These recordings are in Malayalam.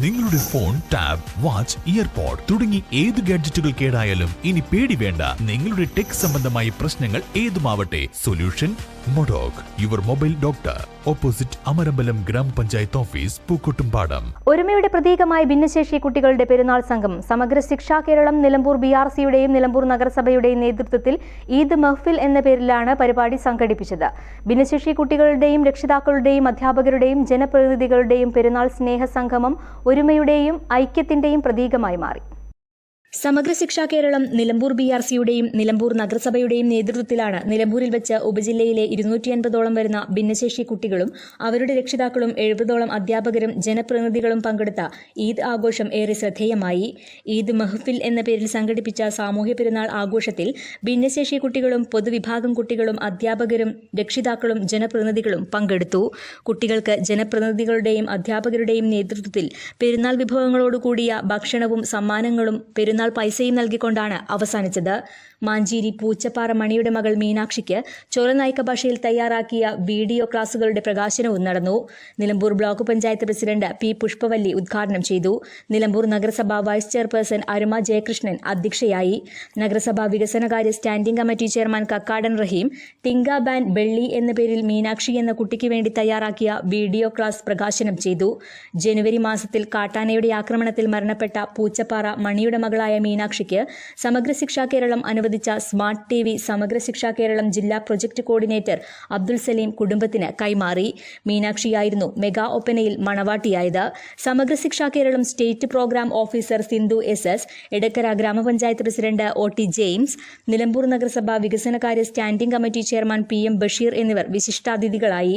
നിങ്ങളുടെ ഫോൺ, ടാബ്, വാച്ച്, ഇയർപോഡ് തുടങ്ങി ഏത് ഗാഡ്ജറ്റുകൾ കേടായാലും ഇനി പേടി വേണ്ട. നിങ്ങളുടെ ടെക് സംബന്ധമായ പ്രശ്നങ്ങൾ ഏതുമാവട്ടെ, solution Modoc, your mobile doctor, opposite Amarambalam grama panchayat office, Pookkottumpadam. ഒരുമയുടെ പ്രതീകമായ ഭിന്നശേഷി കുട്ടികളുടെ പെരുന്നാൾ സംഘം സമഗ്ര ശിക്ഷാ കേരളം നിലമ്പൂർ BRCയുടെയും നിലമ്പൂർ നഗരസഭയുടെയും നേതൃത്വത്തിൽ ഈദ് മഹ്ഫിൽ എന്ന പേരിലാണ് പരിപാടി സംഘടിപ്പിച്ചത്. ഭിന്നശേഷി കുട്ടികളുടെയും രക്ഷിതാക്കളുടെയും അധ്യാപകരുടെയും ജനപ്രതിനിധികളുടെയും പെരുന്നാൾ സ്നേഹ സംഗമം ഒരുമയുടെയും ഐക്യത്തിന്റെയും പ്രതീകമായി മാറി. സമഗ്ര ശിക്ഷാ കേരളം നിലമ്പൂർ BRCയുടെയും നിലമ്പൂർ നഗരസഭയുടെയും നേതൃത്വത്തിലാണ് നിലമ്പൂരിൽ വെച്ച് ഉപജില്ലയിലെ 250ഓളം വരുന്ന ഭിന്നശേഷി കുട്ടികളും അവരുടെ രക്ഷിതാക്കളും 70ഓളം അധ്യാപകരും ജനപ്രതിനിധികളും പങ്കെടുത്ത ഈദ് ആഘോഷം ഏറെ ശ്രദ്ധേയമായി. ഈദ് മഹ്ഫിൽ എന്ന പേരിൽ സംഘടിപ്പിച്ച സാമൂഹ്യ പെരുന്നാൾ ആഘോഷത്തിൽ ഭിന്നശേഷി കുട്ടികളും പൊതുവിഭാഗം കുട്ടികളും അധ്യാപകരും രക്ഷിതാക്കളും ജനപ്രതിനിധികളും പങ്കെടുത്തു. കുട്ടികൾക്ക് ജനപ്രതിനിധികളുടെയും അധ്യാപകരുടെയും നേതൃത്വത്തിൽ പെരുന്നാൾ വിഭവങ്ങളോടുകൂടിയ ഭക്ഷണവും സമ്മാനങ്ങളും പെരുന്നാൾ പൈസയും നൽകിക്കൊണ്ടാണ് അവസാനിച്ചത്. മാഞ്ചേരി പൂച്ചപ്പാറ മണിയുടെ മകൾ മീനാക്ഷിക്ക് ചോലനായിക്ക ഭാഷയിൽ തയ്യാറാക്കിയ വീഡിയോ ക്ലാസുകളുടെ പ്രകാശനവും നടന്നു. Nilambur block panchayat president P. Pushpavalli ഉദ്ഘാടനം ചെയ്തു. നിലമ്പൂർ നഗരസഭ വൈസ് ചെയർപേഴ്സൺ അരുമ ജയകൃഷ്ണൻ അധ്യക്ഷയായി. നഗരസഭാ വികസനകാര്യ സ്റ്റാൻഡിംഗ് കമ്മിറ്റി ചെയർമാൻ കക്കാടൻ റഹീം ടിങ്ക ബാൻഡ് വെള്ളി എന്ന പേരിൽ മീനാക്ഷി എന്ന കുട്ടിക്ക് വേണ്ടി തയ്യാറാക്കിയ വീഡിയോ ക്ലാസ് പ്രകാശനം ചെയ്തു. ജനുവരി മാസത്തിൽ കാട്ടാനയുടെ ആക്രമണത്തിൽ മരണപ്പെട്ട പൂച്ചപ്പാറ മണിയുടെ മകളായ മീനാക്ഷിക്ക് സമഗ്ര ശിക്ഷാ കേരളം അനുവദിച്ച സ്മാർട്ട് TV സമഗ്ര ശിക്ഷാ കേരളം ജില്ലാ പ്രൊജക്ട് കോർഡിനേറ്റർ അബ്ദുൽ സലീം കുടുംബത്തിന് കൈമാറി. മീനാക്ഷിയായിരുന്നു മെഗാ ഒപ്പനയിൽ മണവാട്ടിയായത്. Samagra Shiksha Keralam state programme officer Sindhu SS, Edakkara grama panchayat president OT James, Nilambur നഗരസഭ വികസനകാര്യ standing committee chairman PM Basheer എന്നിവർ വിശിഷ്ടാതിഥികളായി.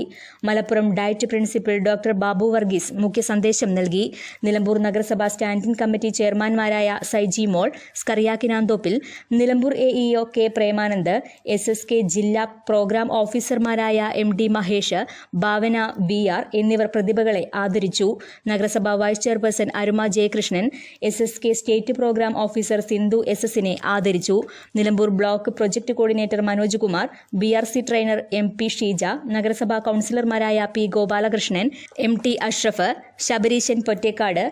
Malappuram DIET principal doctor Babu Varghese മുഖ്യ സന്ദേശം നൽകി. നിലമ്പൂർ നഗരസഭ സ്റ്റാൻഡിംഗ് കമ്മിറ്റി ചെയർമാൻമാരായ സൈജി മോൾ, സ്കറിയാക്കിനാന്തോപ്പിൽ, Nilambur AEO K. Premanand, SSK ജില്ലാ പ്രോഗ്രാം ഓഫീസർമാരായ MD മഹേഷ്, ഭാവന BR എന്നിവർ പ്രതിഭകളെ ആദരിച്ചു. നഗരസഭ vice chairperson Aruma Jayakrishnan, SSK state programme officer Sindhu SS-നെ ആദരിച്ചു. Nilambur block project coordinator Manoj Kumar, BRC trainer MP Sheeja, നഗരസഭാ കൗൺസിലർമാരായ P. Gopalakrishnan, MT Ashraf, Sabareesan Pottekkad,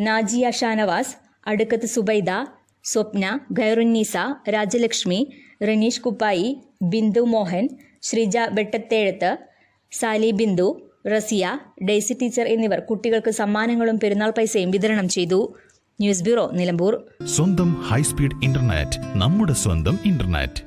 Najiya Shanavas, Adukkath Subaida, Swapna, Khairunnisa, Rajalakshmi, Ranish Kuppayi, Bindu Mohan, Sreeja Vettathezhath, Sali Bindu, Rasiya, Daisy teacher എന്നിവർ കുട്ടികൾക്ക് സമ്മാനങ്ങളും പെരുന്നാൾ പൈസയും വിതരണം ചെയ്തു. News bureau, Nilambur. സ്വന്തം ഹൈസ്പീഡ് ഇന്റർനെറ്റ്, നമ്മുടെ സ്വന്തം ഇന്റർനെറ്റ്.